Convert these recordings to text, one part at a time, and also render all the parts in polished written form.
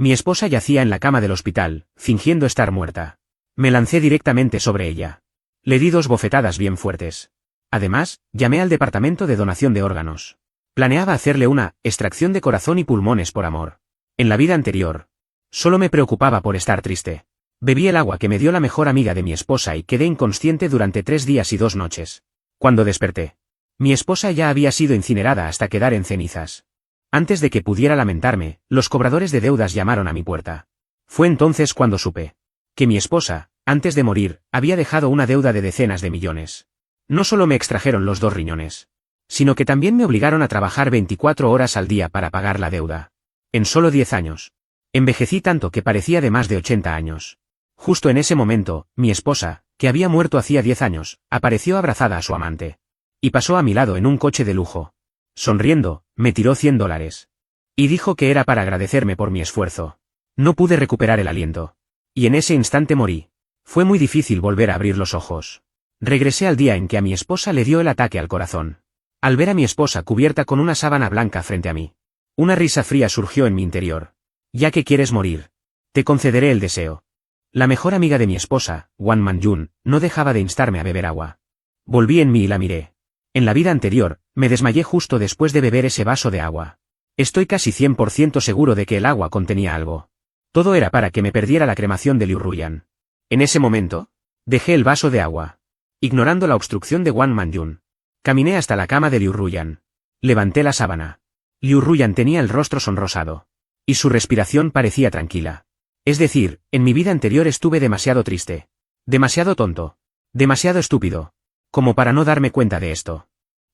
Mi esposa yacía en la cama del hospital, fingiendo estar muerta. Me lancé directamente sobre ella. Le di 2 bofetadas bien fuertes. Además, llamé al departamento de donación de órganos. Planeaba hacerle una extracción de corazón y pulmones por amor. En la vida anterior, solo me preocupaba por estar triste. Bebí el agua que me dio la mejor amiga de mi esposa y quedé inconsciente durante 3 días y 2 noches. Cuando desperté, mi esposa ya había sido incinerada hasta quedar en cenizas. Antes de que pudiera lamentarme, los cobradores de deudas llamaron a mi puerta. Fue entonces cuando supe que mi esposa, antes de morir, había dejado una deuda de decenas de millones. No solo me extrajeron los 2 riñones, sino que también me obligaron a trabajar 24 horas al día para pagar la deuda. En solo 10 años. Envejecí tanto que parecía de más de 80 años. Justo en ese momento, mi esposa, que había muerto hacía 10 años, apareció abrazada a su amante. Y pasó a mi lado en un coche de lujo. Sonriendo, me tiró $100. Y dijo que era para agradecerme por mi esfuerzo. No pude recuperar el aliento. Y en ese instante morí. Fue muy difícil volver a abrir los ojos. Regresé al día en que a mi esposa le dio el ataque al corazón. Al ver a mi esposa cubierta con una sábana blanca frente a mí, una risa fría surgió en mi interior. Ya que quieres morir, te concederé el deseo. La mejor amiga de mi esposa, Wan Man-yun, no dejaba de instarme a beber agua. Volví en mí y la miré. En la vida anterior, me desmayé justo después de beber ese vaso de agua. Estoy casi 100% seguro de que el agua contenía algo. Todo era para que me perdiera la cremación de Liu Ruyan. En ese momento, dejé el vaso de agua. Ignorando la obstrucción de Wan Man-yun, caminé hasta la cama de Liu Ruyan. Levanté la sábana. Liu Ruyan tenía el rostro sonrosado. Y su respiración parecía tranquila. Es decir, en mi vida anterior estuve demasiado triste. Demasiado tonto. Demasiado estúpido. Como para no darme cuenta de esto.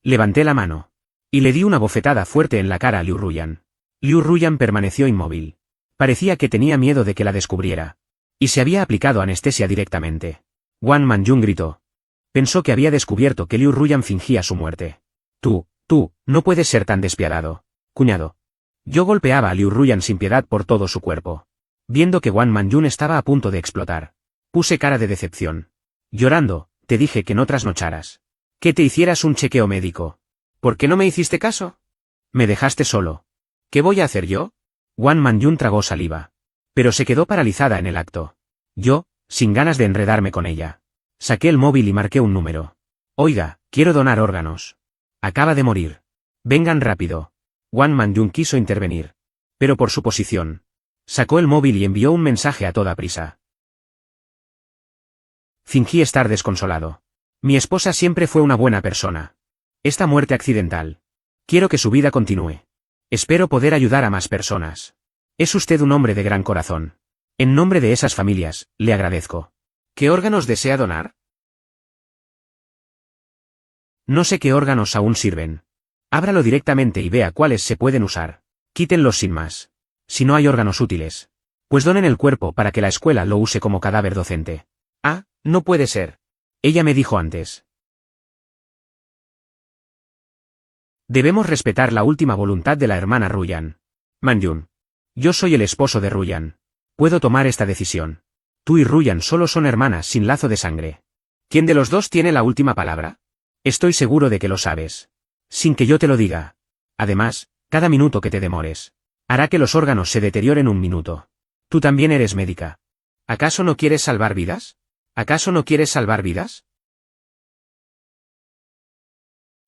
Levanté la mano. Y le di una bofetada fuerte en la cara a Liu Ruyan. Liu Ruyan permaneció inmóvil. Parecía que tenía miedo de que la descubriera. Y se había aplicado anestesia directamente. Wan Man-yun gritó. Pensó que había descubierto que Liu Ruyan fingía su muerte. Tú, no puedes ser tan despiadado, cuñado. Yo golpeaba a Liu Ruyan sin piedad por todo su cuerpo. Viendo que Wan Man-yun estaba a punto de explotar, puse cara de decepción. Llorando, te dije que no trasnocharas. Que te hicieras un chequeo médico. ¿Por qué no me hiciste caso? Me dejaste solo. ¿Qué voy a hacer yo? Wan Man-yun tragó saliva. Pero se quedó paralizada en el acto. Yo, sin ganas de enredarme con ella, saqué el móvil y marqué un número. Oiga, quiero donar órganos. Acaba de morir. Vengan rápido. Wan Man-yun quiso intervenir. Pero por su posición, sacó el móvil y envió un mensaje a toda prisa. Fingí estar desconsolado. Mi esposa siempre fue una buena persona. Esta muerte accidental. Quiero que su vida continúe. Espero poder ayudar a más personas. Es usted un hombre de gran corazón. En nombre de esas familias, le agradezco. ¿Qué órganos desea donar? No sé qué órganos aún sirven. Ábralo directamente y vea cuáles se pueden usar. Quítenlos sin más. Si no hay órganos útiles, pues donen el cuerpo para que la escuela lo use como cadáver docente. Ah, no puede ser. Ella me dijo antes. Debemos respetar la última voluntad de la hermana Ruyan. Man-yun. Yo soy el esposo de Ruyan. Puedo tomar esta decisión. Tú y Ruyan solo son hermanas sin lazo de sangre. ¿Quién de los dos tiene la última palabra? Estoy seguro de que lo sabes. Sin que yo te lo diga. Además, cada minuto que te demores hará que los órganos se deterioren un minuto. Tú también eres médica. ¿Acaso no quieres salvar vidas? ¿Acaso no quieres salvar vidas?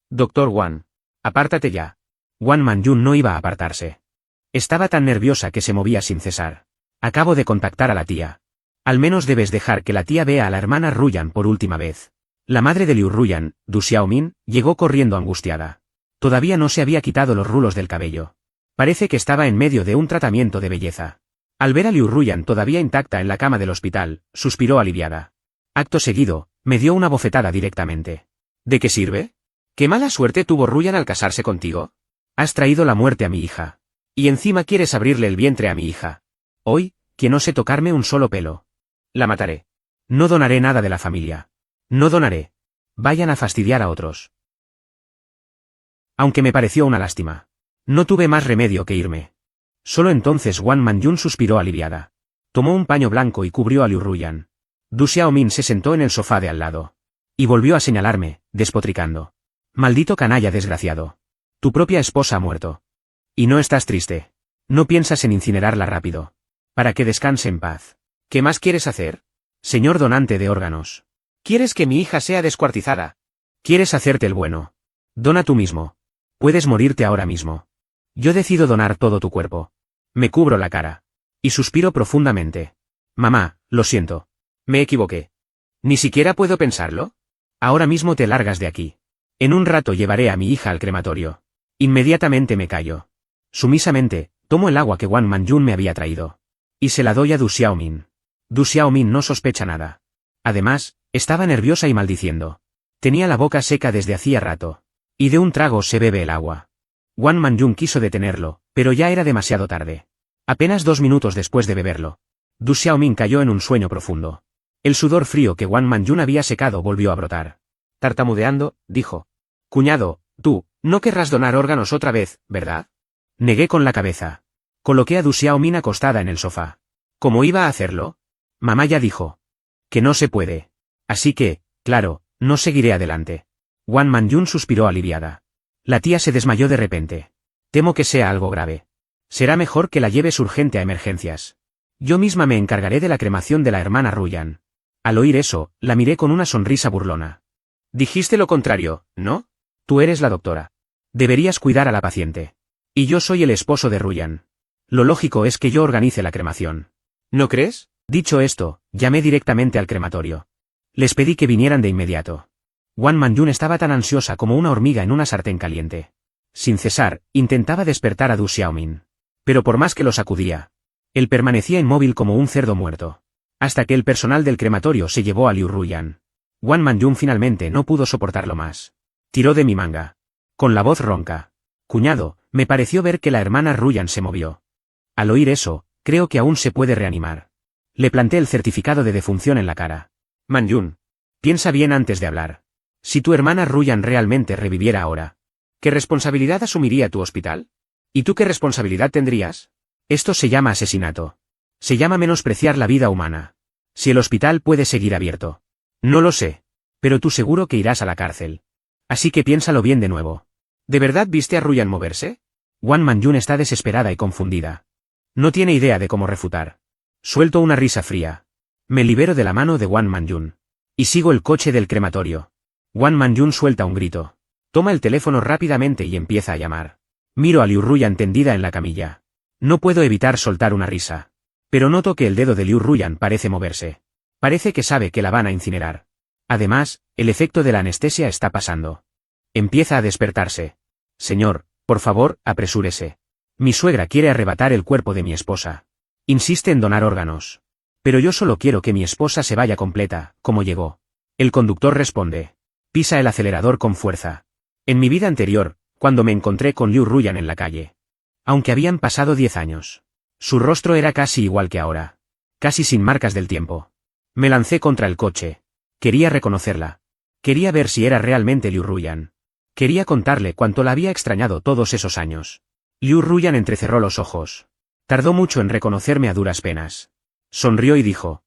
Doctor Wan. Apártate ya. Wan Man-yun no iba a apartarse. Estaba tan nerviosa que se movía sin cesar. Acabo de contactar a la tía. Al menos debes dejar que la tía vea a la hermana Ruyan por última vez. La madre de Liu Ruyan, Du Xiaomin, llegó corriendo angustiada. Todavía no se había quitado los rulos del cabello. Parece que estaba en medio de un tratamiento de belleza. Al ver a Liu Ruyan todavía intacta en la cama del hospital, suspiró aliviada. Acto seguido, me dio una bofetada directamente. ¿De qué sirve? ¿Qué mala suerte tuvo Ruyan al casarse contigo? Has traído la muerte a mi hija. Y encima quieres abrirle el vientre a mi hija. Hoy, que no sé tocarme un solo pelo. La mataré. No donaré nada de la familia. No donaré. Vayan a fastidiar a otros. Aunque me pareció una lástima. No tuve más remedio que irme. Solo entonces Wan Man-yun suspiró aliviada. Tomó un paño blanco y cubrió a Liu Ruyan. Du Xiaomin se sentó en el sofá de al lado. Y volvió a señalarme, despotricando. Maldito canalla desgraciado. Tu propia esposa ha muerto. Y no estás triste. No piensas en incinerarla rápido. Para que descanse en paz. ¿Qué más quieres hacer? Señor donante de órganos. ¿Quieres que mi hija sea descuartizada? ¿Quieres hacerte el bueno? Dona tú mismo. Puedes morirte ahora mismo. Yo decido donar todo tu cuerpo. Me cubro la cara. Y suspiro profundamente. Mamá, lo siento. Me equivoqué. ¿Ni siquiera puedo pensarlo? Ahora mismo te largas de aquí. En un rato llevaré a mi hija al crematorio. Inmediatamente me callo. Sumisamente, tomo el agua que Wang Manjun me había traído. Y se la doy a Du Xiaomin. Du Xiaomin no sospecha nada. Además, estaba nerviosa y maldiciendo. Tenía la boca seca desde hacía rato. Y de un trago se bebe el agua. Wang Manjun quiso detenerlo, pero ya era demasiado tarde. Apenas 2 minutos después de beberlo, Du Xiaomin cayó en un sueño profundo. El sudor frío que Wang Manjun había secado volvió a brotar. Tartamudeando, dijo. Cuñado, tú, no querrás donar órganos otra vez, ¿verdad? Negué con la cabeza. Coloqué a Du Xiaomin acostada en el sofá. ¿Cómo iba a hacerlo? Mamá ya dijo. Que no se puede. Así que, claro, no seguiré adelante. Wang Manjun suspiró aliviada. La tía se desmayó de repente. Temo que sea algo grave. Será mejor que la lleves urgente a emergencias. Yo misma me encargaré de la cremación de la hermana Ruyan. Al oír eso, la miré con una sonrisa burlona. Dijiste lo contrario, ¿no? Tú eres la doctora. Deberías cuidar a la paciente. Y yo soy el esposo de Ruyan. Lo lógico es que yo organice la cremación. ¿No crees? Dicho esto, llamé directamente al crematorio. Les pedí que vinieran de inmediato. Wang Manjun estaba tan ansiosa como una hormiga en una sartén caliente. Sin cesar, intentaba despertar a Du Xiaomin. Pero por más que lo sacudía, él permanecía inmóvil como un cerdo muerto. Hasta que el personal del crematorio se llevó a Liu Ruyan. Wang Manjun finalmente no pudo soportarlo más. Tiró de mi manga. Con la voz ronca. Cuñado, me pareció ver que la hermana Ruyan se movió. Al oír eso, creo que aún se puede reanimar. Le planté el certificado de defunción en la cara. Manjun. Piensa bien antes de hablar. Si tu hermana Ruyan realmente reviviera ahora, ¿qué responsabilidad asumiría tu hospital? ¿Y tú qué responsabilidad tendrías? Esto se llama asesinato. Se llama menospreciar la vida humana. Si el hospital puede seguir abierto. No lo sé. Pero tú seguro que irás a la cárcel. Así que piénsalo bien de nuevo. ¿De verdad viste a Ruyan moverse? Wang Manjun está desesperada y confundida. No tiene idea de cómo refutar. Suelto una risa fría. Me libero de la mano de Wang Manjun. Y sigo el coche del crematorio. Wang Manjun suelta un grito. Toma el teléfono rápidamente y empieza a llamar. Miro a Liu Ruyan tendida en la camilla. No puedo evitar soltar una risa. Pero noto que el dedo de Liu Ruyan parece moverse. Parece que sabe que la van a incinerar. Además, el efecto de la anestesia está pasando. Empieza a despertarse. Señor, por favor, apresúrese. Mi suegra quiere arrebatar el cuerpo de mi esposa. Insiste en donar órganos. Pero yo solo quiero que mi esposa se vaya completa, como llegó. El conductor responde. Pisa el acelerador con fuerza. En mi vida anterior, cuando me encontré con Liu Ruyan en la calle. Aunque habían pasado 10 años. Su rostro era casi igual que ahora. Casi sin marcas del tiempo. Me lancé contra el coche. Quería reconocerla. Quería ver si era realmente Liu Ruyan. Quería contarle cuánto la había extrañado todos esos años. Liu Ruyan entrecerró los ojos. Tardó mucho en reconocerme a duras penas. Sonrió y dijo.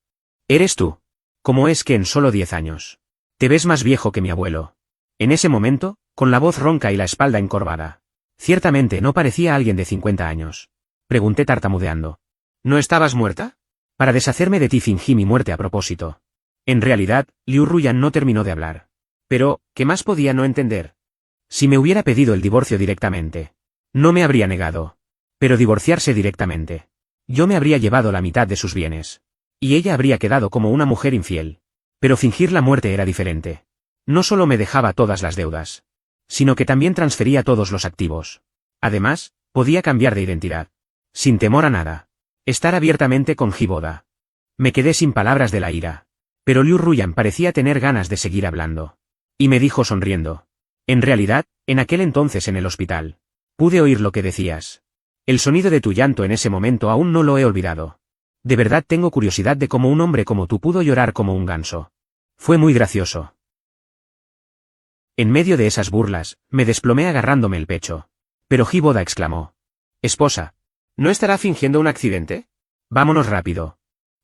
¿Eres tú? ¿Cómo es que en solo 10 años? Te ves más viejo que mi abuelo. En ese momento, con la voz ronca y la espalda encorvada. Ciertamente no parecía alguien de 50 años. Pregunté tartamudeando. ¿No estabas muerta? Para deshacerme de ti fingí mi muerte a propósito. En realidad, Liu Ruyan no terminó de hablar. Pero, ¿qué más podía no entender? Si me hubiera pedido el divorcio directamente. No me habría negado. Pero divorciarse directamente. Yo me habría llevado la mitad de sus bienes. Y ella habría quedado como una mujer infiel. Pero fingir la muerte era diferente. No solo me dejaba todas las deudas. Sino que también transfería todos los activos. Además, podía cambiar de identidad. Sin temor a nada. Estar abiertamente con Hiboda. Me quedé sin palabras de la ira. Pero Liu Ruyan parecía tener ganas de seguir hablando. Y me dijo sonriendo. En realidad, en aquel entonces en el hospital. Pude oír lo que decías. El sonido de tu llanto en ese momento aún no lo he olvidado. De verdad tengo curiosidad de cómo un hombre como tú pudo llorar como un ganso. Fue muy gracioso. En medio de esas burlas, me desplomé agarrándome el pecho. Pero Hiboda exclamó. Esposa. ¿No estará fingiendo un accidente? Vámonos rápido.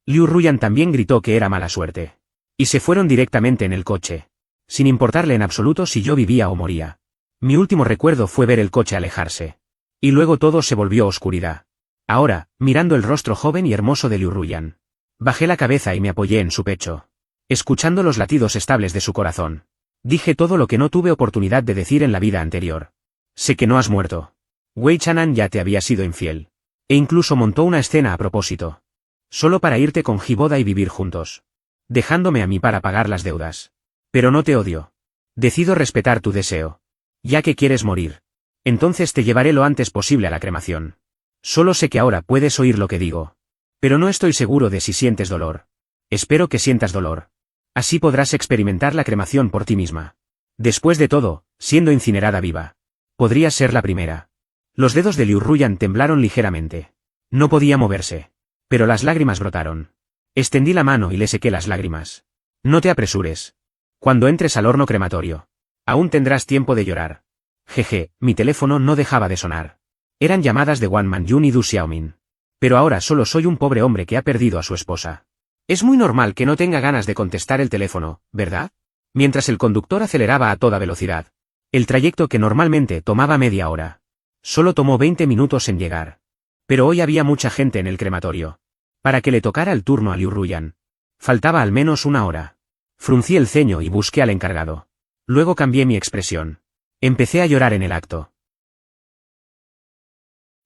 Liu Ruyan también gritó que era mala suerte. Y se fueron directamente en el coche. Sin importarle en absoluto si yo vivía o moría. Mi último recuerdo fue ver el coche alejarse. Y luego todo se volvió oscuridad. Ahora, mirando el rostro joven y hermoso de Liu Ruyan, bajé la cabeza y me apoyé en su pecho. Escuchando los latidos estables de su corazón, dije todo lo que no tuve oportunidad de decir en la vida anterior. Sé que no has muerto. Wei Chanan ya te había sido infiel. E incluso montó una escena a propósito. Solo para irte con Hiboda y vivir juntos. Dejándome a mí para pagar las deudas. Pero no te odio. Decido respetar tu deseo. Ya que quieres morir. Entonces te llevaré lo antes posible a la cremación. Solo sé que ahora puedes oír lo que digo. Pero no estoy seguro de si sientes dolor. Espero que sientas dolor. Así podrás experimentar la cremación por ti misma. Después de todo, siendo incinerada viva, podrías ser la primera. Los dedos de Liu Ruyan temblaron ligeramente. No podía moverse. Pero las lágrimas brotaron. Extendí la mano y le sequé las lágrimas. No te apresures. Cuando entres al horno crematorio, aún tendrás tiempo de llorar. Jeje, mi teléfono no dejaba de sonar. Eran llamadas de Wang Manjun y Du Xiaomin. Pero ahora solo soy un pobre hombre que ha perdido a su esposa. Es muy normal que no tenga ganas de contestar el teléfono, ¿verdad? Mientras el conductor aceleraba a toda velocidad. El trayecto que normalmente tomaba media hora. Solo tomó 20 minutos en llegar. Pero hoy había mucha gente en el crematorio. Para que le tocara el turno a Liu Ruyan. Faltaba al menos una hora. Fruncí el ceño y busqué al encargado. Luego cambié mi expresión. Empecé a llorar en el acto.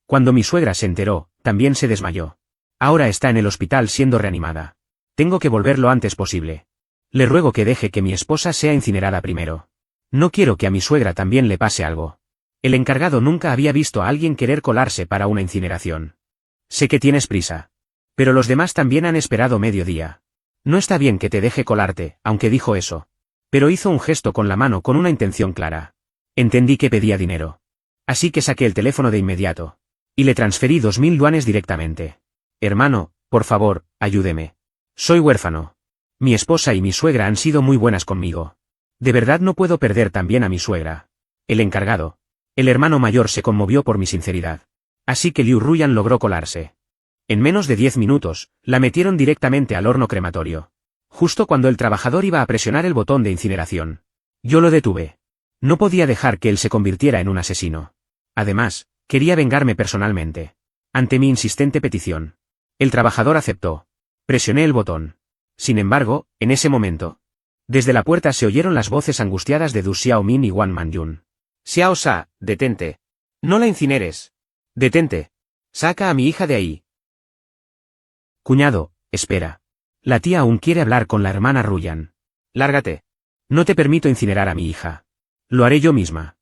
Cuando mi suegra se enteró, también se desmayó. Ahora está en el hospital siendo reanimada. Tengo que volver lo antes posible. Le ruego que deje que mi esposa sea incinerada primero. No quiero que a mi suegra también le pase algo. El encargado nunca había visto a alguien querer colarse para una incineración. Sé que tienes prisa. Pero los demás también han esperado mediodía. No está bien que te deje colarte, aunque dijo eso. Pero hizo un gesto con la mano con una intención clara. Entendí que pedía dinero. Así que saqué el teléfono de inmediato. Y le transferí 2000 yuanes directamente. Hermano, por favor, ayúdeme. Soy huérfano. Mi esposa y mi suegra han sido muy buenas conmigo. De verdad no puedo perder también a mi suegra. El encargado. El hermano mayor se conmovió por mi sinceridad. Así que Liu Ruyan logró colarse. En menos de 10 minutos, la metieron directamente al horno crematorio. Justo cuando el trabajador iba a presionar el botón de incineración. Yo lo detuve. No podía dejar que él se convirtiera en un asesino. Además, quería vengarme personalmente. Ante mi insistente petición. El trabajador aceptó. Presioné el botón. Sin embargo, en ese momento, desde la puerta se oyeron las voces angustiadas de Du Xiaomin y Wang Manjun. Xiao Sa, detente. No la incineres. Detente. Saca a mi hija de ahí. Cuñado, espera. La tía aún quiere hablar con la hermana Ruyan. Lárgate. No te permito incinerar a mi hija. Lo haré yo misma.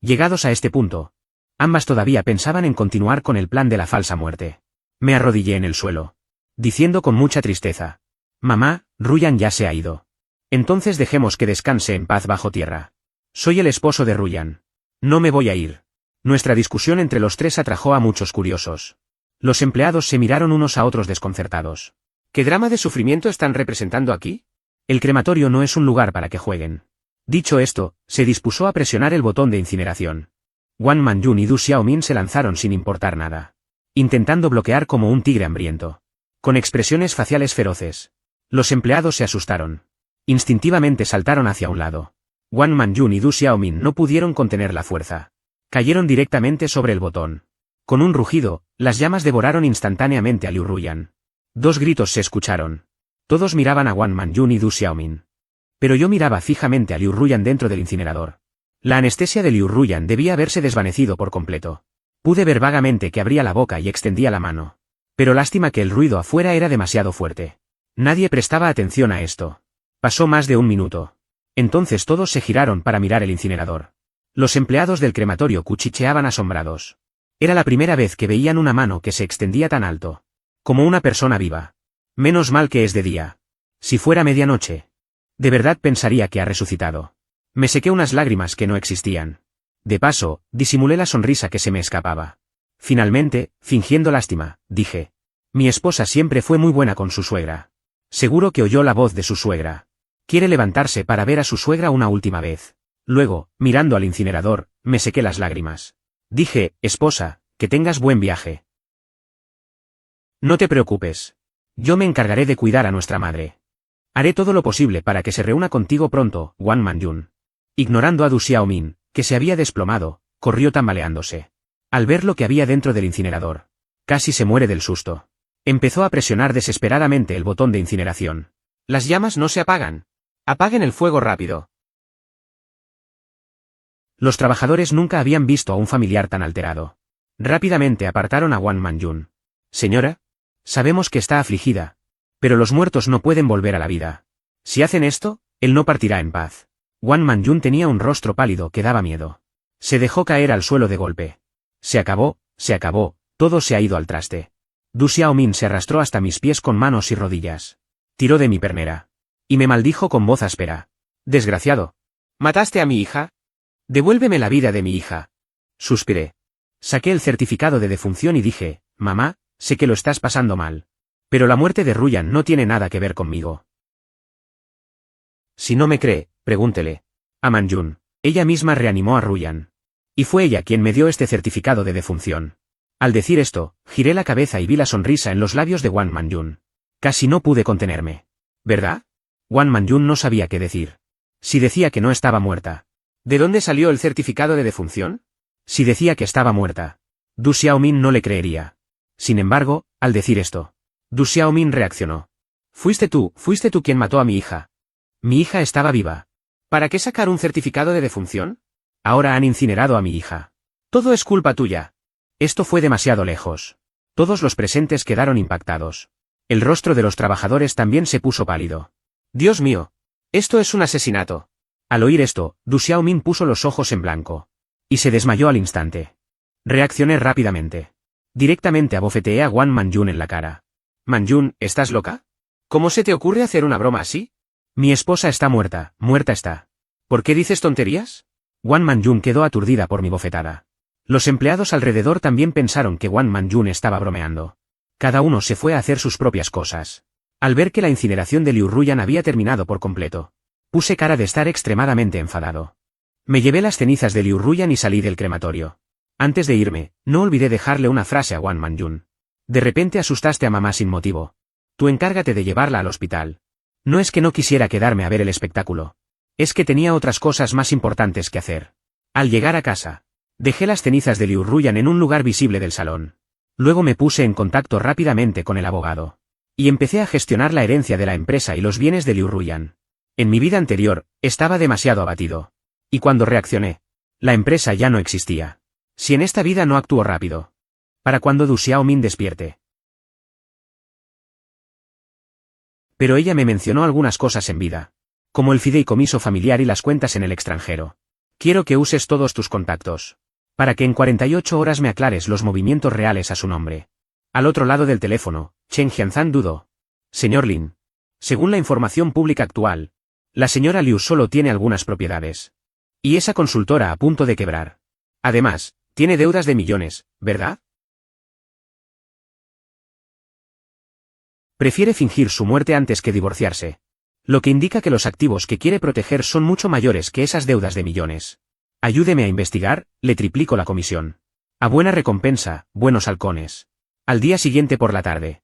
Llegados a este punto, ambas todavía pensaban en continuar con el plan de la falsa muerte. Me arrodillé en el suelo, diciendo con mucha tristeza. Mamá, Ruyan ya se ha ido. Entonces dejemos que descanse en paz bajo tierra. Soy el esposo de Ruyan. No me voy a ir. Nuestra discusión entre los tres atrajo a muchos curiosos. Los empleados se miraron unos a otros desconcertados. ¿Qué drama de sufrimiento están representando aquí? El crematorio no es un lugar para que jueguen. Dicho esto, se dispuso a presionar el botón de incineración. Wang Manjun y Du Xiaomin se lanzaron sin importar nada. Intentando bloquear como un tigre hambriento. Con expresiones faciales feroces. Los empleados se asustaron. Instintivamente saltaron hacia un lado. Wang Manjun y Du Xiaomin no pudieron contener la fuerza. Cayeron directamente sobre el botón. Con un rugido, las llamas devoraron instantáneamente a Liu Ruyan. Dos gritos se escucharon. Todos miraban a Wang Manjun y Du Xiaomin. Pero yo miraba fijamente a Liu Ruyan dentro del incinerador. La anestesia de Liu Ruyan debía haberse desvanecido por completo. Pude ver vagamente que abría la boca y extendía la mano. Pero lástima que el ruido afuera era demasiado fuerte. Nadie prestaba atención a esto. Pasó más de un minuto. Entonces todos se giraron para mirar el incinerador. Los empleados del crematorio cuchicheaban asombrados. Era la primera vez que veían una mano que se extendía tan alto. Como una persona viva. Menos mal que es de día. Si fuera medianoche. De verdad pensaría que ha resucitado. Me sequé unas lágrimas que no existían. De paso, disimulé la sonrisa que se me escapaba. Finalmente, fingiendo lástima, dije. Mi esposa siempre fue muy buena con su suegra. Seguro que oyó la voz de su suegra. Quiere levantarse para ver a su suegra una última vez. Luego, mirando al incinerador, me sequé las lágrimas. Dije, esposa, que tengas buen viaje. No te preocupes. Yo me encargaré de cuidar a nuestra madre. Haré todo lo posible para que se reúna contigo pronto, Wang Manjun. Ignorando a Du Xiaomin, que se había desplomado, corrió tambaleándose. Al ver lo que había dentro del incinerador. Casi se muere del susto. Empezó a presionar desesperadamente el botón de incineración. Las llamas no se apagan. Apaguen el fuego rápido. Los trabajadores nunca habían visto a un familiar tan alterado. Rápidamente apartaron a Wang Manjun. Señora, sabemos que está afligida. Pero los muertos no pueden volver a la vida. Si hacen esto, él no partirá en paz. Wang Manjun tenía un rostro pálido que daba miedo. Se dejó caer al suelo de golpe. Se acabó, todo se ha ido al traste. Du Xiaomin se arrastró hasta mis pies con manos y rodillas. Tiró de mi pernera. Y me maldijo con voz áspera. Desgraciado. ¿Mataste a mi hija? Devuélveme la vida de mi hija. Suspiré. Saqué el certificado de defunción y dije, mamá, sé que lo estás pasando mal. Pero la muerte de Ruyan no tiene nada que ver conmigo. Si no me cree, pregúntele a Manjun. Ella misma reanimó a Ruyan. Y fue ella quien me dio este certificado de defunción. Al decir esto, giré la cabeza y vi la sonrisa en los labios de Wang Manjun. Casi no pude contenerme. ¿Verdad? Wang Manjun no sabía qué decir. Si decía que no estaba muerta. ¿De dónde salió el certificado de defunción? Si decía que estaba muerta. Du Xiaomin no le creería. Sin embargo, al decir esto, Du Xiaomin reaccionó. Fuiste tú quien mató a mi hija. Mi hija estaba viva. ¿Para qué sacar un certificado de defunción? Ahora han incinerado a mi hija. Todo es culpa tuya. Esto fue demasiado lejos. Todos los presentes quedaron impactados. El rostro de los trabajadores también se puso pálido. Dios mío. Esto es un asesinato. Al oír esto, Du Xiaomin puso los ojos en blanco. Y se desmayó al instante. Reaccioné rápidamente. Directamente abofeteé a Wang Manjun en la cara. Manjun, ¿estás loca? ¿Cómo se te ocurre hacer una broma así? Mi esposa está muerta, muerta está. ¿Por qué dices tonterías? Wang Manjun quedó aturdida por mi bofetada. Los empleados alrededor también pensaron que Wang Manjun estaba bromeando. Cada uno se fue a hacer sus propias cosas. Al ver que la incineración de Liu Ruyan había terminado por completo, puse cara de estar extremadamente enfadado. Me llevé las cenizas de Liu Ruyan y salí del crematorio. Antes de irme, no olvidé dejarle una frase a Wang Manjun. De repente asustaste a mamá sin motivo. Tú encárgate de llevarla al hospital. No es que no quisiera quedarme a ver el espectáculo. Es que tenía otras cosas más importantes que hacer. Al llegar a casa, dejé las cenizas de Liu Ruyan en un lugar visible del salón. Luego me puse en contacto rápidamente con el abogado. Y empecé a gestionar la herencia de la empresa y los bienes de Liu Ruyan. En mi vida anterior, estaba demasiado abatido. Y cuando reaccioné, la empresa ya no existía. Si en esta vida no actúo rápido. Para cuando Du Xiaomin despierte. Pero ella me mencionó algunas cosas en vida. Como el fideicomiso familiar y las cuentas en el extranjero. Quiero que uses todos tus contactos. Para que en 48 horas me aclares los movimientos reales a su nombre. Al otro lado del teléfono, Chen Jianzan dudó. Señor Lin. Según la información pública actual, la señora Liu solo tiene algunas propiedades. Y esa consultora a punto de quebrar. Además, tiene deudas de millones, ¿verdad? Prefiere fingir su muerte antes que divorciarse. Lo que indica que los activos que quiere proteger son mucho mayores que esas deudas de millones. Ayúdeme a investigar, le triplico la comisión. A buena recompensa, buenos halcones. Al día siguiente por la tarde.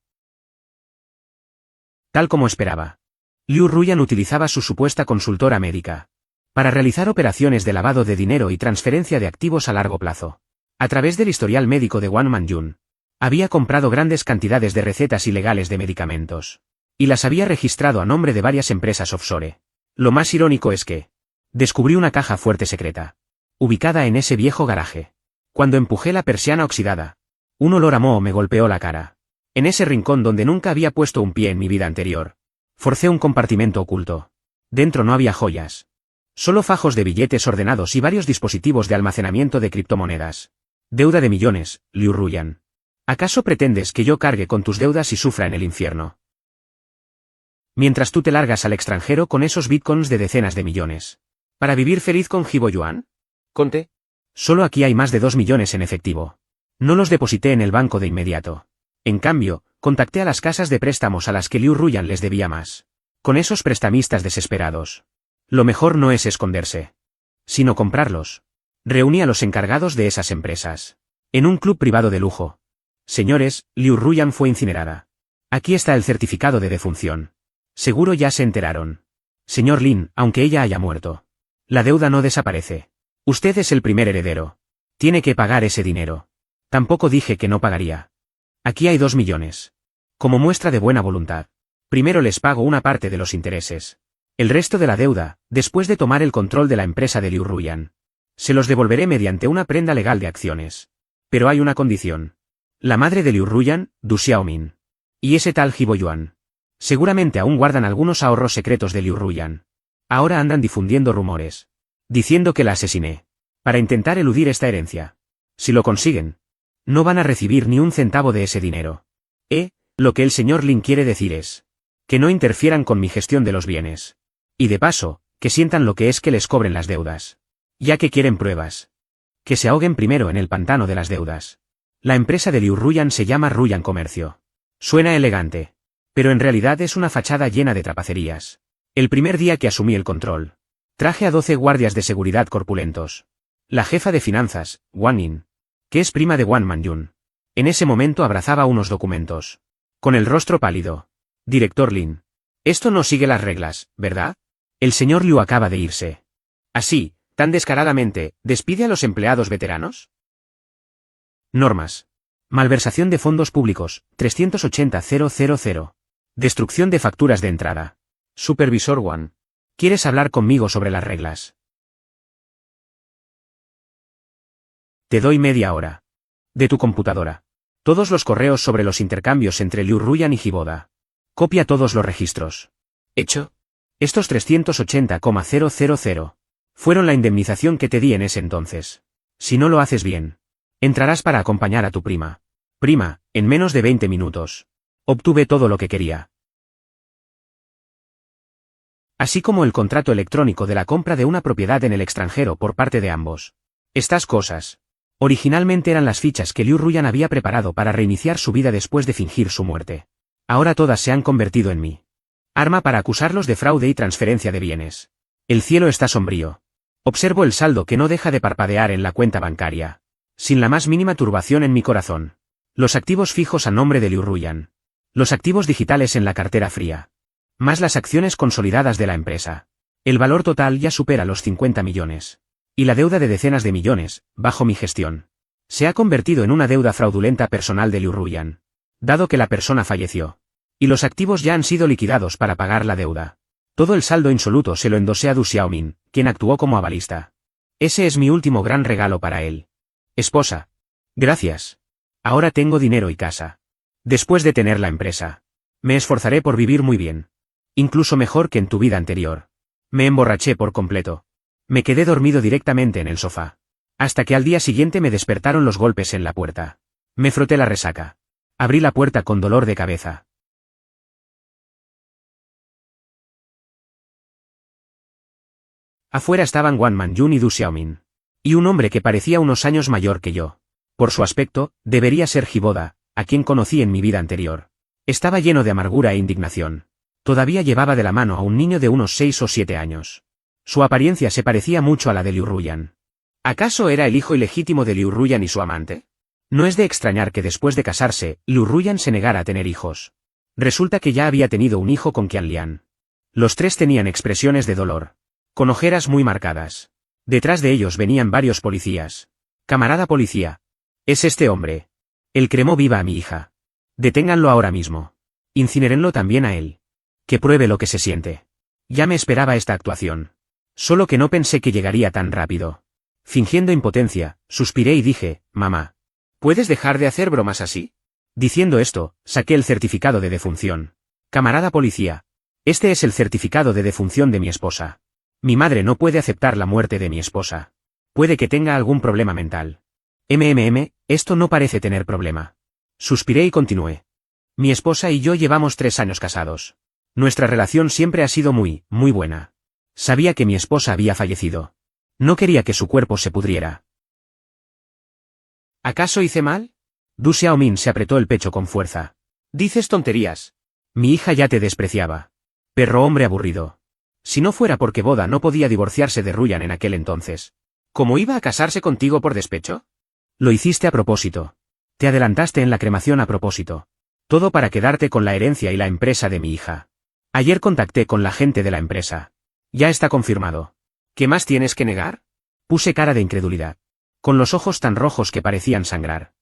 Tal como esperaba. Liu Ruyan utilizaba su supuesta consultora médica para realizar operaciones de lavado de dinero y transferencia de activos a largo plazo. A través del historial médico de Wang Manjun, había comprado grandes cantidades de recetas ilegales de medicamentos. Y las había registrado a nombre de varias empresas offshore. Lo más irónico es que descubrí una caja fuerte secreta, ubicada en ese viejo garaje. Cuando empujé la persiana oxidada, un olor a moho me golpeó la cara. En ese rincón donde nunca había puesto un pie en mi vida anterior, forcé un compartimento oculto. Dentro no había joyas. Solo fajos de billetes ordenados y varios dispositivos de almacenamiento de criptomonedas. Deuda de millones, Liu Ruyan. ¿Acaso pretendes que yo cargue con tus deudas y sufra en el infierno? Mientras tú te largas al extranjero con esos bitcoins de decenas de millones. ¿Para vivir feliz con Jibo Yuan? Conte. Solo aquí hay más de 2 millones en efectivo. No los deposité en el banco de inmediato. En cambio, contacté a las casas de préstamos a las que Liu Ruyan les debía más. Con esos prestamistas desesperados. Lo mejor no es esconderse, sino comprarlos. Reuní a los encargados de esas empresas. En un club privado de lujo. Señores, Liu Ruyan fue incinerada. Aquí está el certificado de defunción. Seguro ya se enteraron. Señor Lin, aunque ella haya muerto, la deuda no desaparece. Usted es el primer heredero. Tiene que pagar ese dinero. Tampoco dije que no pagaría. Aquí hay 2 millones. Como muestra de buena voluntad. Primero les pago una parte de los intereses. El resto de la deuda, después de tomar el control de la empresa de Liu Ruyan. Se los devolveré mediante una prenda legal de acciones. Pero hay una condición. La madre de Liu Ruyan, Du Xiaomin. Y ese tal Jibo Yuan. Seguramente aún guardan algunos ahorros secretos de Liu Ruyan. Ahora andan difundiendo rumores. Diciendo que la asesiné. Para intentar eludir esta herencia. Si lo consiguen. No van a recibir ni un centavo de ese dinero. Lo que el señor Lin quiere decir es. Que no interfieran con mi gestión de los bienes. Y de paso, que sientan lo que es que les cobren las deudas. Ya que quieren pruebas. Que se ahoguen primero en el pantano de las deudas. La empresa de Liu Ruyan se llama Ruyan Comercio. Suena elegante. Pero en realidad es una fachada llena de trapacerías. El primer día que asumí el control. Traje a 12 guardias de seguridad corpulentos. La jefa de finanzas, Wang Yin. Que es prima de Wang Manyun. En ese momento abrazaba unos documentos. Con el rostro pálido. Director Lin. Esto no sigue las reglas, ¿verdad? El señor Liu acaba de irse. Así, tan descaradamente, ¿despide a los empleados veteranos? Normas. Malversación de fondos públicos, 380.000. Destrucción de facturas de entrada. Supervisor Wang. ¿Quieres hablar conmigo sobre las reglas? Te doy media hora. De tu computadora. Todos los correos sobre los intercambios entre Liu Ruyan y Jiboda. Copia todos los registros. ¿Hecho? Estos 380.000 fueron la indemnización que te di en ese entonces. Si no lo haces bien, entrarás para acompañar a tu prima. Prima, en menos de 20 minutos. Obtuve todo lo que quería. Así como el contrato electrónico de la compra de una propiedad en el extranjero por parte de ambos. Estas cosas. Originalmente eran las fichas que Liu Ruyan había preparado para reiniciar su vida después de fingir su muerte. Ahora todas se han convertido en mi arma para acusarlos de fraude y transferencia de bienes. El cielo está sombrío. Observo el saldo que no deja de parpadear en la cuenta bancaria. Sin la más mínima turbación en mi corazón. Los activos fijos a nombre de Liu Ruyan. Los activos digitales en la cartera fría. Más las acciones consolidadas de la empresa. El valor total ya supera los 50 millones. Y la deuda de decenas de millones, bajo mi gestión. Se ha convertido en una deuda fraudulenta personal de Liu Ruyan. Dado que la persona falleció. Y los activos ya han sido liquidados para pagar la deuda. Todo el saldo insoluto se lo endosé a Du Xiaomin, quien actuó como avalista. Ese es mi último gran regalo para él. Esposa. Gracias. Ahora tengo dinero y casa. Después de tener la empresa. Me esforzaré por vivir muy bien. Incluso mejor que en tu vida anterior. Me emborraché por completo. Me quedé dormido directamente en el sofá. Hasta que al día siguiente me despertaron los golpes en la puerta. Me froté la resaca. Abrí la puerta con dolor de cabeza. Afuera estaban Wang Manyun y Du Xiaomin. Y un hombre que parecía unos años mayor que yo. Por su aspecto, debería ser Jiboda, a quien conocí en mi vida anterior. Estaba lleno de amargura e indignación. Todavía llevaba de la mano a un niño de unos 6 o 7 años. Su apariencia se parecía mucho a la de Liu Ruyan. ¿Acaso era el hijo ilegítimo de Liu Ruyan y su amante? No es de extrañar que después de casarse, Liu Ruyan se negara a tener hijos. Resulta que ya había tenido un hijo con Qian Lian. Los tres tenían expresiones de dolor. Con ojeras muy marcadas. Detrás de ellos venían varios policías. Camarada policía. Es este hombre. Él cremó viva a mi hija. Deténganlo ahora mismo. Incinérenlo también a él. Que pruebe lo que se siente. Ya me esperaba esta actuación. Solo que no pensé que llegaría tan rápido. Fingiendo impotencia, suspiré y dije, mamá. ¿Puedes dejar de hacer bromas así? Diciendo esto, saqué el certificado de defunción. Camarada policía. Este es el certificado de defunción de mi esposa. Mi madre no puede aceptar la muerte de mi esposa. Puede que tenga algún problema mental. Esto no parece tener problema. Suspiré y continué. Mi esposa y yo llevamos 3 años casados. Nuestra relación siempre ha sido muy, muy buena. Sabía que mi esposa había fallecido. No quería que su cuerpo se pudriera. ¿Acaso hice mal? Du Xiaomin se apretó el pecho con fuerza. Dices tonterías. Mi hija ya te despreciaba. Perro hombre aburrido. Si no fuera porque Boda no podía divorciarse de Ruyan en aquel entonces. ¿Cómo iba a casarse contigo por despecho? Lo hiciste a propósito. Te adelantaste en la cremación a propósito. Todo para quedarte con la herencia y la empresa de mi hija. Ayer contacté con la gente de la empresa. Ya está confirmado. ¿Qué más tienes que negar? Puse cara de incredulidad. Con los ojos tan rojos que parecían sangrar.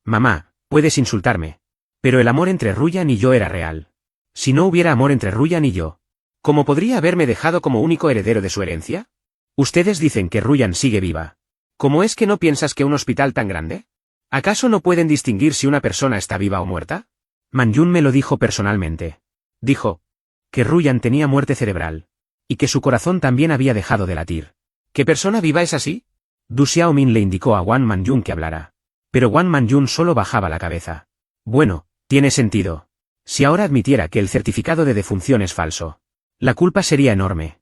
Mamá, puedes insultarme. Pero el amor entre Ruyan y yo era real. Si no hubiera amor entre Ruyan y yo, ¿cómo podría haberme dejado como único heredero de su herencia? Ustedes dicen que Ruyan sigue viva. ¿Cómo es que no piensas que un hospital tan grande? ¿Acaso no pueden distinguir si una persona está viva o muerta? Manjun me lo dijo personalmente. Dijo que Ruyan tenía muerte cerebral. Y que su corazón también había dejado de latir. ¿Qué persona viva es así? Du Xiaomin le indicó a Wang Manjun que hablara. Pero Wang Manjun solo bajaba la cabeza. Bueno, tiene sentido. Si ahora admitiera que el certificado de defunción es falso, la culpa sería enorme.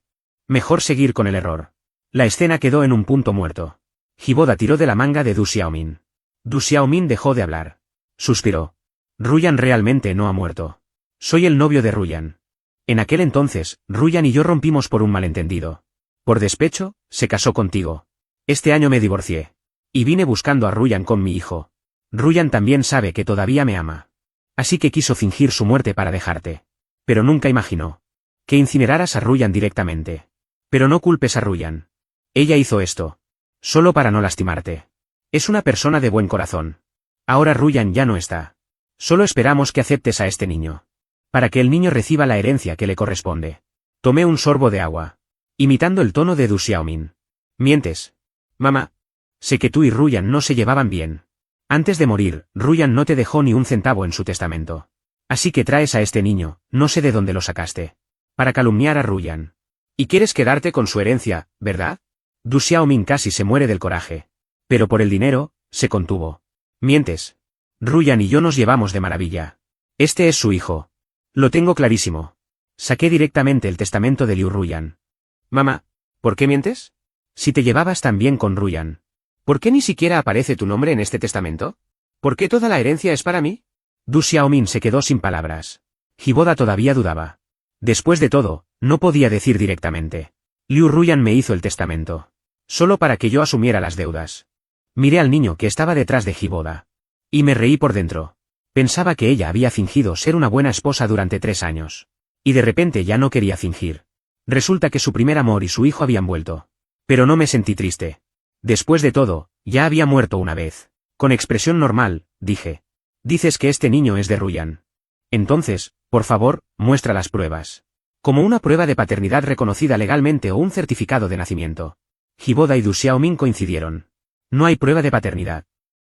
Mejor seguir con el error. La escena quedó en un punto muerto. Hiboda tiró de la manga de Du Xiaomin. Du Xiaomin dejó de hablar. Suspiró. Ruyan realmente no ha muerto. Soy el novio de Ruyan. En aquel entonces, Ruyan y yo rompimos por un malentendido. Por despecho, se casó contigo. Este año me divorcié. Y vine buscando a Ruyan con mi hijo. Ruyan también sabe que todavía me ama. Así que quiso fingir su muerte para dejarte. Pero nunca imaginó que incineraras a Ruyan directamente. Pero no culpes a Ruyan. Ella hizo esto solo para no lastimarte. Es una persona de buen corazón. Ahora Ruyan ya no está. Solo esperamos que aceptes a este niño. Para que el niño reciba la herencia que le corresponde. Tomé un sorbo de agua. Imitando el tono de Du Xiaomin. Mientes. Mamá. Sé que tú y Ruyan no se llevaban bien. Antes de morir, Ruyan no te dejó ni un centavo en su testamento. Así que traes a este niño, no sé de dónde lo sacaste. Para calumniar a Ruyan. Y quieres quedarte con su herencia, ¿verdad? Du Xiaomin casi se muere del coraje. Pero por el dinero, se contuvo. Mientes. Ruyan y yo nos llevamos de maravilla. Este es su hijo. Lo tengo clarísimo. Saqué directamente el testamento de Liu Ruyan. Mamá, ¿por qué mientes? Si te llevabas tan bien con Ruyan, ¿por qué ni siquiera aparece tu nombre en este testamento? ¿Por qué toda la herencia es para mí? Du Xiaomin se quedó sin palabras. Hiboda todavía dudaba. Después de todo, no podía decir directamente. Liu Ruyan me hizo el testamento. Solo para que yo asumiera las deudas. Miré al niño que estaba detrás de Hiboda. Y me reí por dentro. Pensaba que ella había fingido ser una buena esposa durante 3 años. Y de repente ya no quería fingir. Resulta que su primer amor y su hijo habían vuelto. Pero no me sentí triste. Después de todo, ya había muerto una vez. Con expresión normal, dije. Dices que este niño es de Ruyan. Entonces, por favor, muestra las pruebas. Como una prueba de paternidad reconocida legalmente o un certificado de nacimiento. Hiboda y Du Xiaomin coincidieron. No hay prueba de paternidad.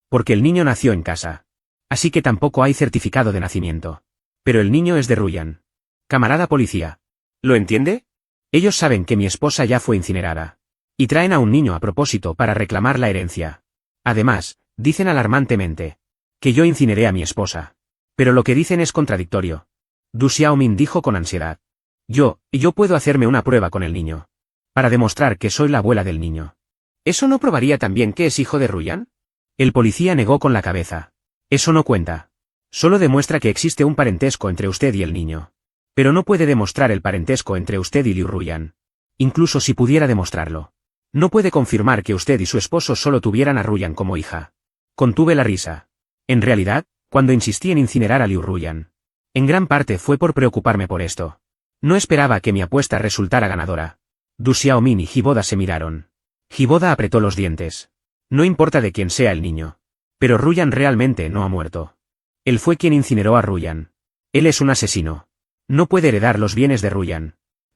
Porque el niño nació en casa. Así que tampoco hay certificado de nacimiento. Pero el niño es de Ruyan. Camarada policía. ¿Lo entiende? Ellos saben que mi esposa ya fue incinerada. Y traen a un niño a propósito para reclamar la herencia. Además, dicen alarmantemente que yo incineré a mi esposa. Pero lo que dicen es contradictorio. Du Xiaomin dijo con ansiedad. Yo puedo hacerme una prueba con el niño. Para demostrar que soy la abuela del niño. ¿Eso no probaría también que es hijo de Ruyan? El policía negó con la cabeza. Eso no cuenta. Solo demuestra que existe un parentesco entre usted y el niño. Pero no puede demostrar el parentesco entre usted y Liu Ruyan. Incluso si pudiera demostrarlo. No puede confirmar que usted y su esposo solo tuvieran a Ruyan como hija. Contuve la risa. En realidad, cuando insistí en incinerar a Liu Ruyan, en gran parte fue por preocuparme por esto. No esperaba que mi apuesta resultara ganadora. Du Xiaomin y Hiboda se miraron. Hiboda apretó los dientes. No importa de quién sea el niño. Pero Ruyan realmente no ha muerto. Él fue quien incineró a Ruyan. Él es un asesino. No puede heredar los bienes de Ruyan.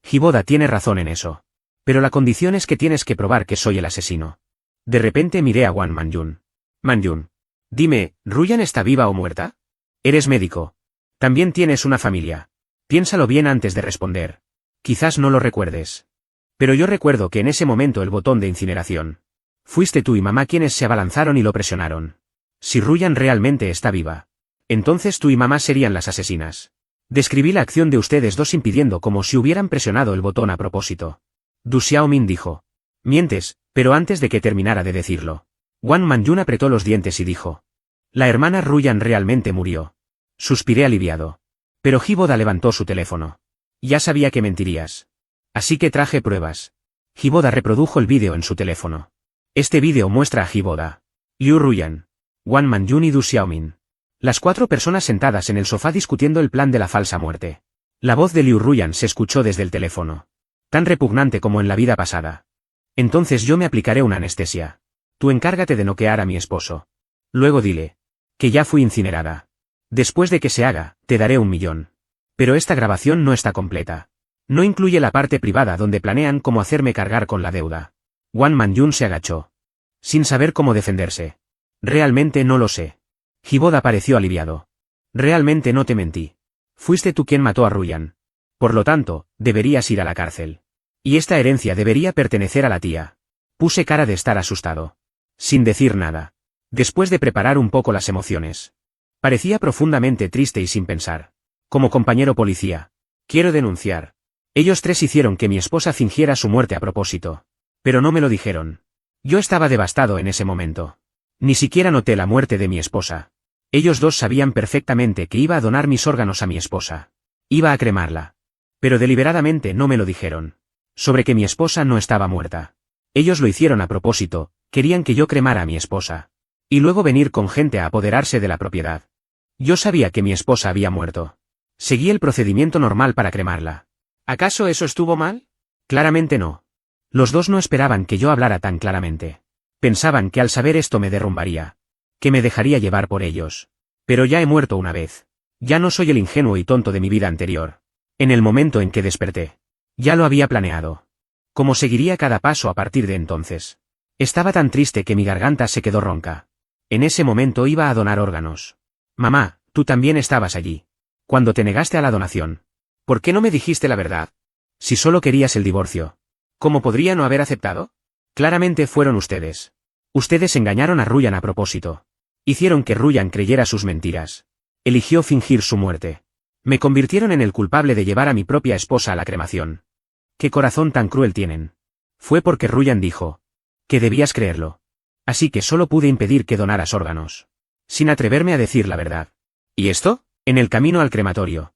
Hiboda tiene razón en eso. Pero la condición es que tienes que probar que soy el asesino. De repente miré a Wang Manjun. Manjun. Dime, ¿Ruyan está viva o muerta? Eres médico. También tienes una familia. Piénsalo bien antes de responder. Quizás no lo recuerdes. Pero yo recuerdo que en ese momento el botón de incineración. Fuiste tú y mamá quienes se abalanzaron y lo presionaron. Si Ruyan realmente está viva, entonces tú y mamá serían las asesinas. Describí la acción de ustedes dos impidiendo como si hubieran presionado el botón a propósito. Du Xiaomin dijo. Mientes, pero antes de que terminara de decirlo, Wang Manjun apretó los dientes y dijo. La hermana Ruyan realmente murió. Suspiré aliviado. Pero Hiboda levantó su teléfono. Ya sabía que mentirías. Así que traje pruebas. Hiboda reprodujo el vídeo en su teléfono. Este vídeo muestra a Hiboda, Liu Ruyan, Wang Manjun y Du Xiaomin. Las 4 personas sentadas en el sofá discutiendo el plan de la falsa muerte. La voz de Liu Ruyan se escuchó desde el teléfono. Tan repugnante como en la vida pasada. Entonces yo me aplicaré una anestesia. Tú encárgate de noquear a mi esposo. Luego dile que ya fui incinerada. Después de que se haga, te daré 1.000.000. Pero esta grabación no está completa. No incluye la parte privada donde planean cómo hacerme cargar con la deuda. Wang Manjun se agachó. Sin saber cómo defenderse. Realmente no lo sé. Hiboda pareció aliviado. Realmente no te mentí. Fuiste tú quien mató a Ruyan. Por lo tanto, deberías ir a la cárcel. Y esta herencia debería pertenecer a la tía. Puse cara de estar asustado. Sin decir nada. Después de preparar un poco las emociones. Parecía profundamente triste y sin pensar. Como compañero policía. Quiero denunciar. Ellos tres hicieron que mi esposa fingiera su muerte a propósito. Pero no me lo dijeron. Yo estaba devastado en ese momento. Ni siquiera noté la muerte de mi esposa. Ellos dos sabían perfectamente que iba a donar mis órganos a mi esposa. Iba a cremarla. Pero deliberadamente no me lo dijeron. Sobre que mi esposa no estaba muerta. Ellos lo hicieron a propósito, querían que yo cremara a mi esposa. Y luego venir con gente a apoderarse de la propiedad. Yo sabía que mi esposa había muerto. Seguí el procedimiento normal para cremarla. ¿Acaso eso estuvo mal? Claramente no. Los dos no esperaban que yo hablara tan claramente. Pensaban que al saber esto me derrumbaría. Que me dejaría llevar por ellos. Pero ya he muerto una vez. Ya no soy el ingenuo y tonto de mi vida anterior. En el momento en que desperté. Ya lo había planeado. Cómo seguiría cada paso a partir de entonces. Estaba tan triste que mi garganta se quedó ronca. En ese momento iba a donar órganos. Mamá, tú también estabas allí. Cuando te negaste a la donación. ¿Por qué no me dijiste la verdad? Si solo querías el divorcio. ¿Cómo podría no haber aceptado? Claramente fueron ustedes. Ustedes engañaron a Ruyan a propósito. Hicieron que Ruyan creyera sus mentiras. Eligió fingir su muerte. Me convirtieron en el culpable de llevar a mi propia esposa a la cremación. ¿Qué corazón tan cruel tienen? Fue porque Ruyan dijo. Que debías creerlo. Así que solo pude impedir que donaras órganos. Sin atreverme a decir la verdad. ¿Y esto? En el camino al crematorio.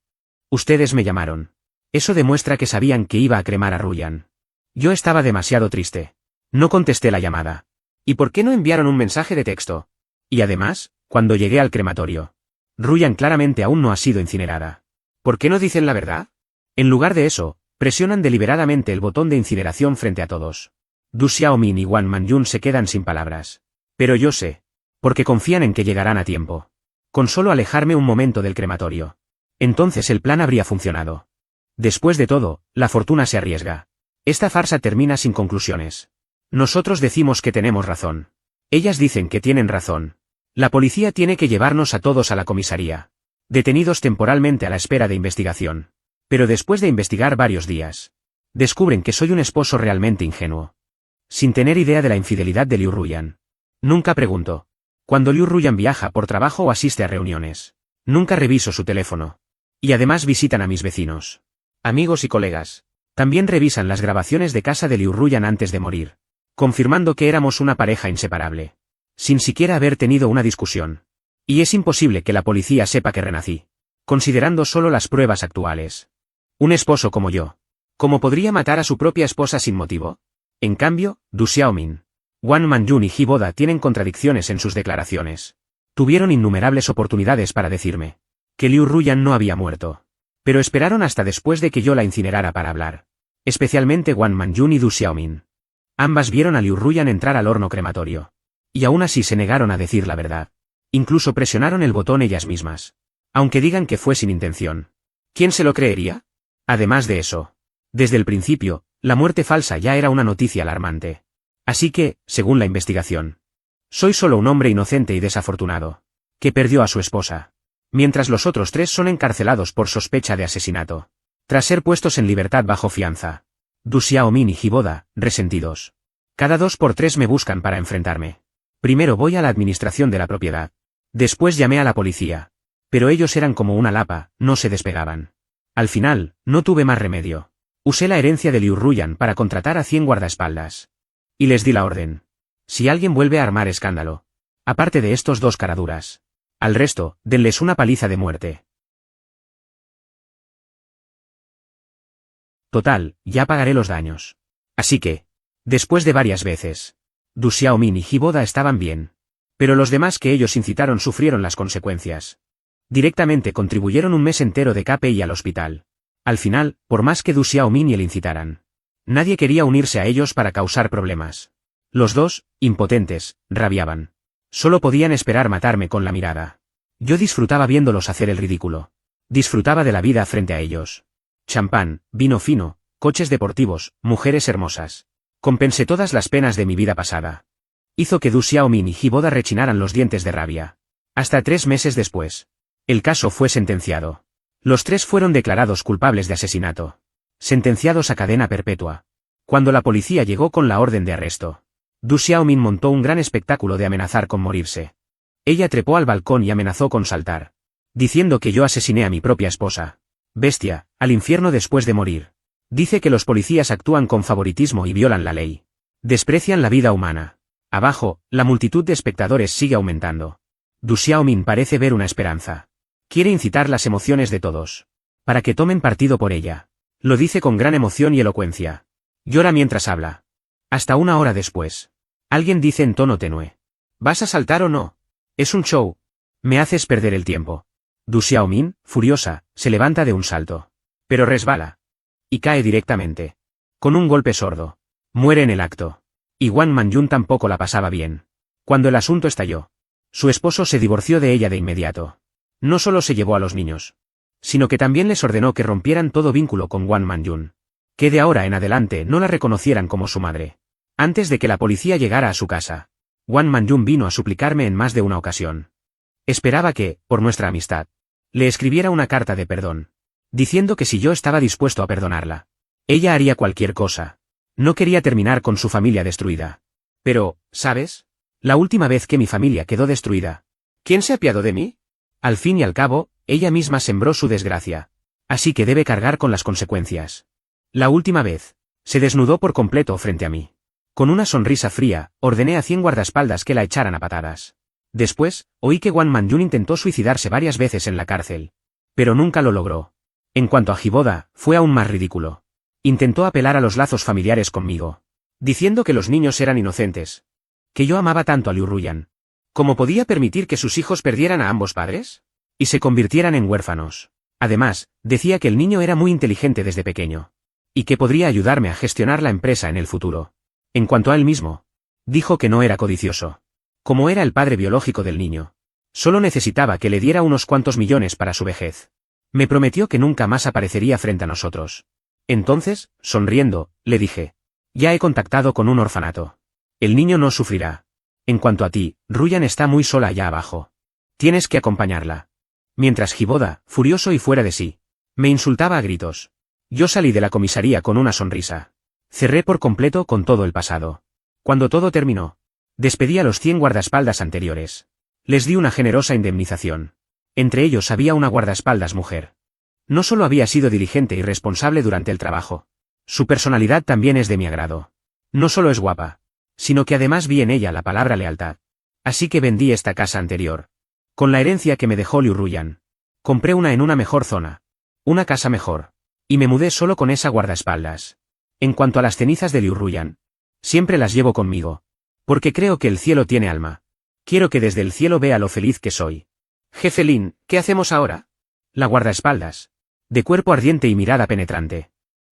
Ustedes me llamaron. Eso demuestra que sabían que iba a cremar a Ruyan. Yo estaba demasiado triste. No contesté la llamada. ¿Y por qué no enviaron un mensaje de texto? Y además, cuando llegué al crematorio. Ruyan claramente aún no ha sido incinerada. ¿Por qué no dicen la verdad? En lugar de eso, presionan deliberadamente el botón de incineración frente a todos. Du Xiaomin y Wang Manjun se quedan sin palabras. Pero yo sé. Porque confían en que llegarán a tiempo. Con solo alejarme un momento del crematorio. Entonces el plan habría funcionado. Después de todo, la fortuna se arriesga. Esta farsa termina sin conclusiones. Nosotros decimos que tenemos razón. Ellas dicen que tienen razón. La policía tiene que llevarnos a todos a la comisaría. Detenidos temporalmente a la espera de investigación. Pero después de investigar varios días. Descubren que soy un esposo realmente ingenuo. Sin tener idea de la infidelidad de Liu Ruyan. Nunca pregunto. Cuando Liu Ruyan viaja por trabajo o asiste a reuniones. Nunca reviso su teléfono. Y además visitan a mis vecinos. Amigos y colegas. También revisan las grabaciones de casa de Liu Ruyan antes de morir. Confirmando que éramos una pareja inseparable. Sin siquiera haber tenido una discusión. Y es imposible que la policía sepa que renací. Considerando solo las pruebas actuales. Un esposo como yo. ¿Cómo podría matar a su propia esposa sin motivo? En cambio, Du Xiaomin, Wang Manjun y Hiboda tienen contradicciones en sus declaraciones. Tuvieron innumerables oportunidades para decirme que Liu Ruyan no había muerto. Pero esperaron hasta después de que yo la incinerara para hablar. Especialmente Wang Manjun y Du Xiaomin. Ambas vieron a Liu Ruyan entrar al horno crematorio. Y aún así se negaron a decir la verdad. Incluso presionaron el botón ellas mismas. Aunque digan que fue sin intención. ¿Quién se lo creería? Además de eso. Desde el principio, la muerte falsa ya era una noticia alarmante. Así que, según la investigación, soy solo un hombre inocente y desafortunado. Que perdió a su esposa. Mientras los otros tres son encarcelados por sospecha de asesinato. Tras ser puestos en libertad bajo fianza. Du Xiaomin y Hiboda, resentidos. Cada 2 por 3 me buscan para enfrentarme. Primero voy a la administración de la propiedad. Después llamé a la policía. Pero ellos eran como una lapa, no se despegaban. Al final, no tuve más remedio. Usé la herencia de Liu Ruyan para contratar a 100 guardaespaldas. Y les di la orden. Si alguien vuelve a armar escándalo. Aparte de estos 2 caraduras. Al resto, denles una paliza de muerte. Total, ya pagaré los daños. Así que, después de varias veces, Du Xiaomin y Hiboda estaban bien. Pero los demás que ellos incitaron sufrieron las consecuencias. Directamente contribuyeron un mes entero de KPI al hospital. Al final, por más que Du Xiaomin y él incitaran. Nadie quería unirse a ellos para causar problemas. Los dos, impotentes, rabiaban. Solo podían esperar matarme con la mirada. Yo disfrutaba viéndolos hacer el ridículo. Disfrutaba de la vida frente a ellos. Champán, vino fino, coches deportivos, mujeres hermosas. Compensé todas las penas de mi vida pasada. Hizo que Du Xiaomin y Hiboda rechinaran los dientes de rabia. Hasta 3 meses después. El caso fue sentenciado. Los 3 fueron declarados culpables de asesinato. Sentenciados a cadena perpetua. Cuando la policía llegó con la orden de arresto, Du Xiaomin montó un gran espectáculo de amenazar con morirse. Ella trepó al balcón y amenazó con saltar, diciendo que yo asesiné a mi propia esposa. Bestia, al infierno después de morir. Dice que los policías actúan con favoritismo y violan la ley. Desprecian la vida humana. Abajo, la multitud de espectadores sigue aumentando. Du Xiaomin parece ver una esperanza. Quiere incitar las emociones de todos, para que tomen partido por ella. Lo dice con gran emoción y elocuencia. Llora mientras habla. Hasta 1 hora después. Alguien dice en tono tenue: ¿vas a saltar o no? Es un show. Me haces perder el tiempo. Du Xiaomin, furiosa, se levanta de un salto. Pero resbala. Y cae directamente. Con un golpe sordo. Muere en el acto. Y Wang Manjun tampoco la pasaba bien. Cuando el asunto estalló, su esposo se divorció de ella de inmediato. No solo se llevó a los niños, sino que también les ordenó que rompieran todo vínculo con Wang Manjun. Que de ahora en adelante no la reconocieran como su madre. Antes de que la policía llegara a su casa, Wang Manjun vino a suplicarme en más de una ocasión. Esperaba que, por nuestra amistad, le escribiera una carta de perdón, diciendo que si yo estaba dispuesto a perdonarla, ella haría cualquier cosa. No quería terminar con su familia destruida. Pero, ¿sabes? La última vez que mi familia quedó destruida, ¿quién se apiadó de mí? Al fin y al cabo, ella misma sembró su desgracia. Así que debe cargar con las consecuencias. La última vez, se desnudó por completo frente a mí. Con una sonrisa fría, ordené a 100 guardaespaldas que la echaran a patadas. Después, oí que Wang Manjun intentó suicidarse varias veces en la cárcel. Pero nunca lo logró. En cuanto a Hiboda, fue aún más ridículo. Intentó apelar a los lazos familiares conmigo, diciendo que los niños eran inocentes. Que yo amaba tanto a Liu Ruyan. ¿Cómo podía permitir que sus hijos perdieran a ambos padres? Y se convirtieran en huérfanos. Además, decía que el niño era muy inteligente desde pequeño. Y que podría ayudarme a gestionar la empresa en el futuro. En cuanto a él mismo, dijo que no era codicioso. Como era el padre biológico del niño, solo necesitaba que le diera unos cuantos millones para su vejez. Me prometió que nunca más aparecería frente a nosotros. Entonces, sonriendo, le dije: ya he contactado con un orfanato. El niño no sufrirá. En cuanto a ti, Ruyan está muy sola allá abajo. Tienes que acompañarla. Mientras Hiboda, furioso y fuera de sí, me insultaba a gritos. Yo salí de la comisaría con una sonrisa. Cerré por completo con todo el pasado. Cuando todo terminó, despedí a los 100 guardaespaldas anteriores. Les di una generosa indemnización. Entre ellos había una guardaespaldas mujer. No solo había sido diligente y responsable durante el trabajo. Su personalidad también es de mi agrado. No solo es guapa, sino que además vi en ella la palabra lealtad. Así que vendí esta casa anterior. Con la herencia que me dejó Liu Ruyan, compré una en una mejor zona. Una casa mejor. Y me mudé solo con esa guardaespaldas. En cuanto a las cenizas de Liu Ruyan, siempre las llevo conmigo. Porque creo que el cielo tiene alma. Quiero que desde el cielo vea lo feliz que soy. Jefe Lin, ¿qué hacemos ahora? La guardaespaldas, de cuerpo ardiente y mirada penetrante.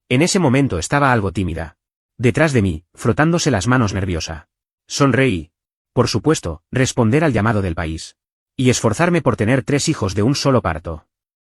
En ese momento estaba algo tímida. Detrás de mí, frotándose las manos nerviosa. Sonreí. Por supuesto, responder al llamado del país. Y esforzarme por tener 3 hijos de un solo parto.